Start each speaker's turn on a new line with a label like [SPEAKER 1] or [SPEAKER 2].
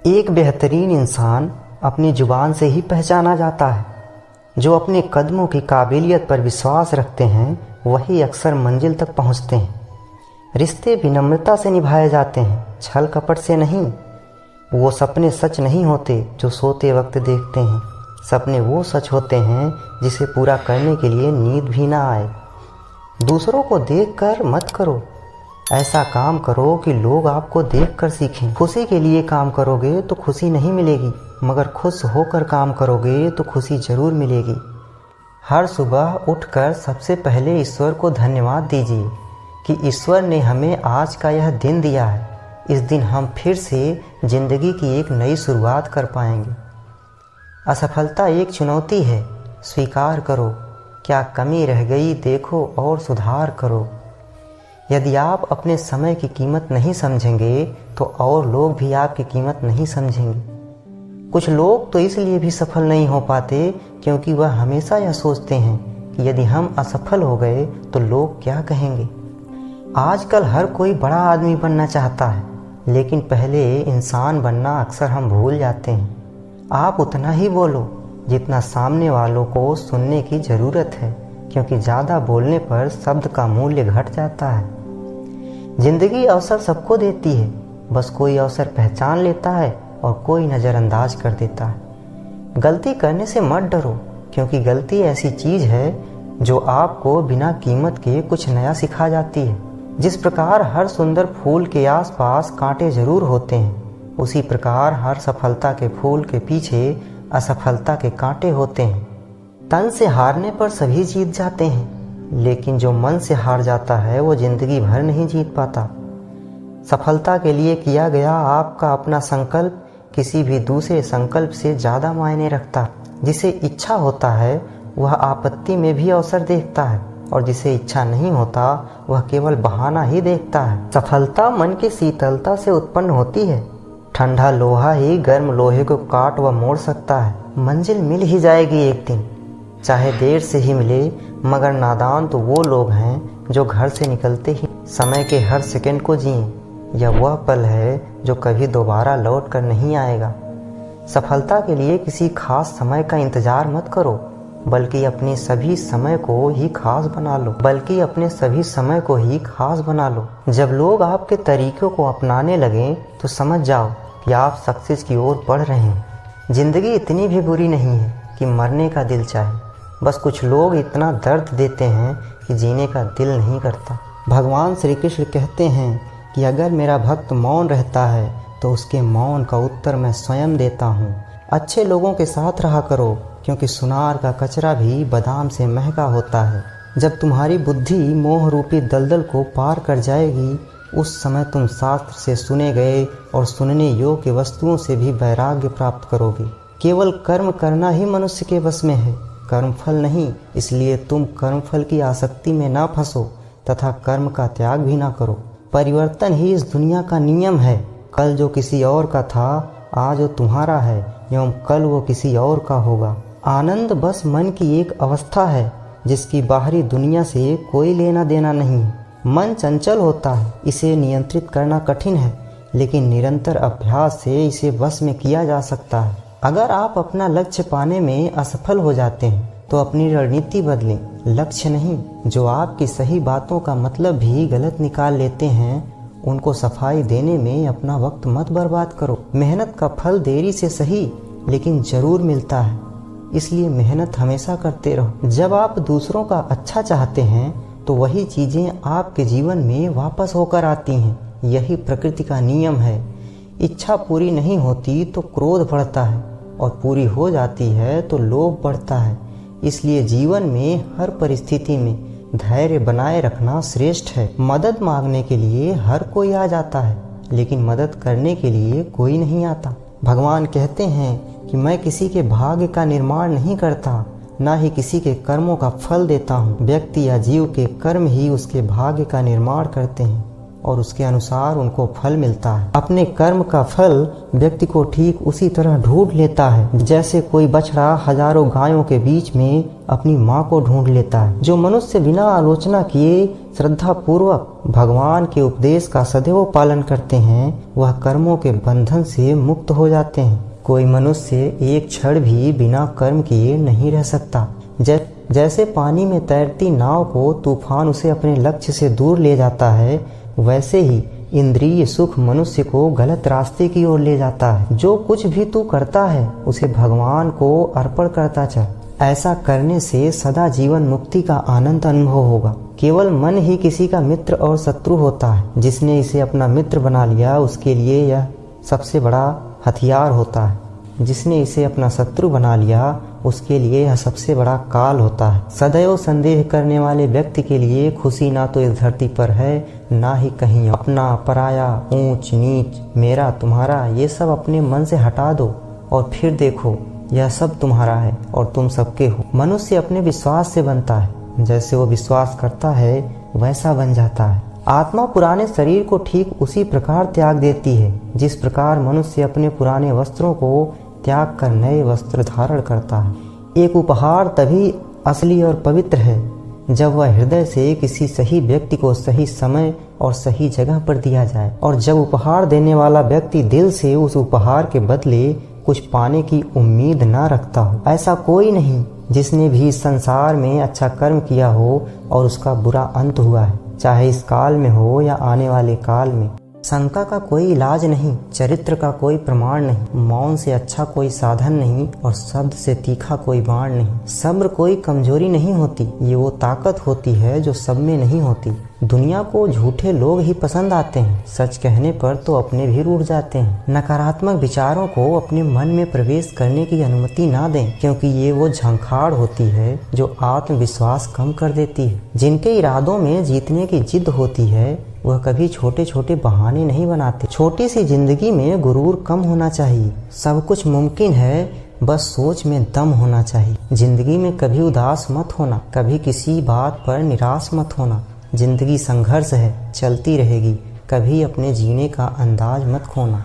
[SPEAKER 1] एक बेहतरीन इंसान अपनी ज़ुबान से ही पहचाना जाता है। जो अपने कदमों की काबिलियत पर विश्वास रखते हैं वही अक्सर मंजिल तक पहुंचते हैं। रिश्ते विनम्रता से निभाए जाते हैं, छल कपट से नहीं। वो सपने सच नहीं होते जो सोते वक्त देखते हैं। सपने वो सच होते हैं जिसे पूरा करने के लिए नींद भी ना आए। दूसरों को देखकर मत करो, ऐसा काम करो कि लोग आपको देखकर सीखें। खुशी के लिए काम करोगे तो खुशी नहीं मिलेगी, मगर खुश होकर काम करोगे तो खुशी ज़रूर मिलेगी। हर सुबह उठकर सबसे पहले ईश्वर को धन्यवाद दीजिए कि ईश्वर ने हमें आज का यह दिन दिया है। इस दिन हम फिर से ज़िंदगी की एक नई शुरुआत कर पाएंगे। असफलता एक चुनौती है, स्वीकार करो। क्या कमी रह गई देखो और सुधार करो। यदि आप अपने समय की कीमत नहीं समझेंगे तो और लोग भी आपकी कीमत नहीं समझेंगे। कुछ लोग तो इसलिए भी सफल नहीं हो पाते क्योंकि वह हमेशा यह सोचते हैं कि यदि हम असफल हो गए तो लोग क्या कहेंगे। आजकल हर कोई बड़ा आदमी बनना चाहता है, लेकिन पहले इंसान बनना अक्सर हम भूल जाते हैं। आप उतना ही बोलो जितना सामने वालों को सुनने की ज़रूरत है, क्योंकि ज़्यादा बोलने पर शब्द का मूल्य घट जाता है। जिंदगी अवसर सबको देती है, बस कोई अवसर पहचान लेता है और कोई नज़रअंदाज कर देता है। गलती करने से मत डरो, क्योंकि गलती ऐसी चीज़ है जो आपको बिना कीमत के कुछ नया सिखा जाती है। जिस प्रकार हर सुंदर फूल के आसपास कांटे जरूर होते हैं, उसी प्रकार हर सफलता के फूल के पीछे असफलता के कांटे होते हैं। तन से हारने पर सभी जीत जाते हैं, लेकिन जो मन से हार जाता है वो जिंदगी भर नहीं जीत पाता। सफलता के लिए किया गया आपका अपना संकल्प किसी भी दूसरे संकल्प से ज़्यादा मायने रखता। जिसे इच्छा होता है वह आपत्ति में भी अवसर देखता है, और जिसे इच्छा नहीं होता वह केवल बहाना ही देखता है। सफलता मन की शीतलता से उत्पन्न होती है। ठंडा लोहा ही गर्म लोहे को काट व मोड़ सकता है। मंजिल मिल ही जाएगी एक दिन, चाहे देर से ही मिले, मगर नादान तो वो लोग हैं जो घर से निकलते ही समय के हर सेकंड को जिएं। यह वह पल है जो कभी दोबारा लौट कर नहीं आएगा। सफलता के लिए किसी खास समय का इंतजार मत करो, बल्कि अपने सभी समय को ही खास बना लो। जब लोग आपके तरीकों को अपनाने लगें तो समझ जाओ कि आप सक्सेस की ओर बढ़ रहे हैं। जिंदगी इतनी भी बुरी नहीं है कि मरने का दिल चाहे, बस कुछ लोग इतना दर्द देते हैं कि जीने का दिल नहीं करता। भगवान श्री कृष्ण कहते हैं कि अगर मेरा भक्त मौन रहता है तो उसके मौन का उत्तर मैं स्वयं देता हूँ। अच्छे लोगों के साथ रहा करो, क्योंकि सुनार का कचरा भी बादाम से महंगा होता है। जब तुम्हारी बुद्धि मोह रूपी दलदल को पार कर जाएगी, उस समय तुम शास्त्र से सुने गए और सुनने योग्य वस्तुओं से भी वैराग्य प्राप्त करोगे। केवल कर्म करना ही मनुष्य के बस में है, कर्मफल नहीं। इसलिए तुम कर्मफल की आसक्ति में ना फंसो तथा कर्म का त्याग भी ना करो। परिवर्तन ही इस दुनिया का नियम है। कल जो किसी और का था, आज वो तुम्हारा है, एवं कल वो किसी और का होगा। आनंद बस मन की एक अवस्था है जिसकी बाहरी दुनिया से कोई लेना देना नहीं है। मन चंचल होता है, इसे नियंत्रित करना कठिन है, लेकिन निरंतर अभ्यास से इसे वश में किया जा सकता है। अगर आप अपना लक्ष्य पाने में असफल हो जाते हैं तो अपनी रणनीति बदलें, लक्ष्य नहीं। जो आपकी सही बातों का मतलब भी गलत निकाल लेते हैं, उनको सफाई देने में अपना वक्त मत बर्बाद करो। मेहनत का फल देरी से सही, लेकिन जरूर मिलता है, इसलिए मेहनत हमेशा करते रहो। जब आप दूसरों का अच्छा चाहते हैं तो वही चीज़ें आपके जीवन में वापस होकर आती हैं। यही प्रकृति का नियम है। इच्छा पूरी नहीं होती तो क्रोध बढ़ता है, और पूरी हो जाती है तो लोभ बढ़ता है। इसलिए जीवन में हर परिस्थिति में धैर्य बनाए रखना श्रेष्ठ है। मदद मांगने के लिए हर कोई आ जाता है, लेकिन मदद करने के लिए कोई नहीं आता। भगवान कहते हैं कि मैं किसी के भाग्य का निर्माण नहीं करता, ना ही किसी के कर्मों का फल देता हूँ। व्यक्ति या जीव के कर्म ही उसके भाग्य का निर्माण करते हैं। और उसके अनुसार उनको फल मिलता है। अपने कर्म का फल व्यक्ति को ठीक उसी तरह ढूंढ लेता है जैसे कोई बछड़ा हजारों गायों के बीच में अपनी माँ को ढूंढ लेता है। जो मनुष्य बिना आलोचना किए श्रद्धा पूर्वक भगवान के उपदेश का सदैव पालन करते हैं वह कर्मों के बंधन से मुक्त हो जाते हैं। कोई मनुष्य एक क्षण भी बिना कर्म किए नहीं रह सकता। जैसे पानी में तैरती नाव को तूफान उसे अपने लक्ष्य से दूर ले जाता है, वैसे ही इंद्रिय सुख मनुष्य को गलत रास्ते की ओर ले जाता है। जो कुछ भी तू करता है उसे भगवान को अर्पण करता चल। ऐसा करने से सदा जीवन मुक्ति का आनंद अनुभव होगा। केवल मन ही किसी का मित्र और शत्रु होता है। जिसने इसे अपना मित्र बना लिया उसके लिए यह सबसे बड़ा हथियार होता है। जिसने इसे अपना शत्रु बना लिया उसके लिए यह सबसे बड़ा काल होता है। सदैव संदेह करने वाले व्यक्ति के लिए खुशी ना तो इस धरती पर है ना ही कहीं। अपना पराया, ऊंच नीच, मेरा तुम्हारा, ये सब अपने मन से हटा दो और फिर देखो यह सब तुम्हारा है और तुम सबके हो। मनुष्य अपने विश्वास से बनता है। जैसे वो विश्वास करता है वैसा बन जाता है। आत्मा पुराने शरीर को ठीक उसी प्रकार त्याग देती है जिस प्रकार मनुष्य अपने पुराने वस्त्रों को त्याग कर नए वस्त्र धारण करता है। एक उपहार तभी असली और पवित्र है जब वह हृदय से किसी सही व्यक्ति को सही समय और सही जगह पर दिया जाए और जब उपहार देने वाला व्यक्ति दिल से उस उपहार के बदले कुछ पाने की उम्मीद न रखता हो। ऐसा कोई नहीं जिसने भी इस संसार में अच्छा कर्म किया हो और उसका बुरा अंत हुआ है, चाहे इस काल में हो या आने वाले काल में। शंका का कोई इलाज नहीं, चरित्र का कोई प्रमाण नहीं, मौन से अच्छा कोई साधन नहीं और शब्द से तीखा कोई बाण नहीं। सब्र कोई कमजोरी नहीं होती, ये वो ताकत होती है जो सब में नहीं होती। दुनिया को झूठे लोग ही पसंद आते हैं, सच कहने पर तो अपने भी रूठ जाते हैं। नकारात्मक विचारों को अपने मन में प्रवेश करने की अनुमति ना दें, क्योंकि ये वो झंखाड़ होती है जो आत्मविश्वास कम कर देती है। जिनके इरादों में जीतने की जिद होती है वह कभी छोटे छोटे बहाने नहीं बनाते। छोटी सी जिंदगी में गुरूर कम होना चाहिए। सब कुछ मुमकिन है, बस सोच में दम होना चाहिए। जिंदगी में कभी उदास मत होना, कभी किसी बात पर निराश मत होना। जिंदगी संघर्ष है, चलती रहेगी, कभी अपने जीने का अंदाज मत खोना।